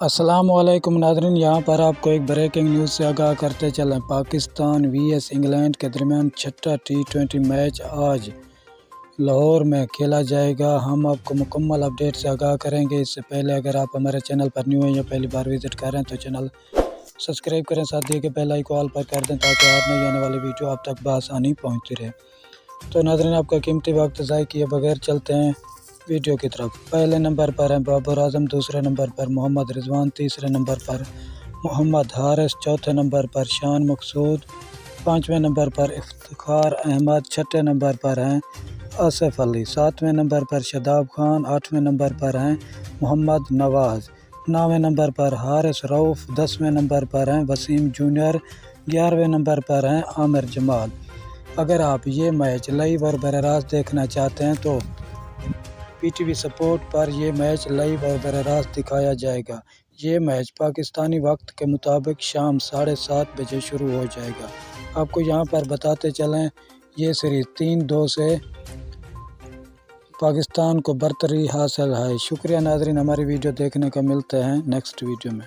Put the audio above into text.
السلام علیکم ناظرین، یہاں پر آپ کو ایک بریکنگ نیوز سے آگاہ کرتے چلیں۔ پاکستان وی ایس انگلینڈ کے درمیان چھٹا T20 میچ آج لاہور میں کھیلا جائے گا۔ ہم آپ کو مکمل اپڈیٹ سے آگاہ کریں گے۔ اس سے پہلے اگر آپ ہمارے چینل پر نیو ہیں یا پہلی بار وزٹ کر رہے ہیں تو چینل سبسکرائب کریں، ساتھ دیے کہ بیل آئیکن آل پر کر دیں تاکہ ہر نئی آنے والی ویڈیو آپ تک بآسانی پہنچتی رہے۔ تو ناظرین، آپ کا قیمتی وقت ضائع کیے بغیر چلتے ہیں ویڈیو کی طرف۔ پہلے نمبر پر ہیں بابر اعظم، دوسرے نمبر پر محمد رضوان، تیسرے نمبر پر محمد حارث، چوتھے نمبر پر شان مقصود، پانچویں نمبر پر افتخار احمد، چھٹے نمبر پر ہیں آصف علی، ساتویں نمبر پر شاداب خان، آٹھویں نمبر پر ہیں محمد نواز، نویں نمبر پر حارث رؤف، دسویں نمبر پر ہیں وسیم جونیئر، 11ویں نمبر پر ہیں عامر جمال۔ اگر آپ یہ میچ لائیو اور براہ راست دیکھنا چاہتے ہیں تو PTV سپورٹ پر یہ میچ لائیو اور براہ راست دکھایا جائے گا۔ یہ میچ پاکستانی وقت کے مطابق شام 7:30 بجے شروع ہو جائے گا۔ آپ کو یہاں پر بتاتے چلیں، یہ سیریز 3-2 سے پاکستان کو برتری حاصل ہے۔ شکریہ ناظرین، ہماری ویڈیو دیکھنے کا۔ ملتے ہیں نیکسٹ ویڈیو میں۔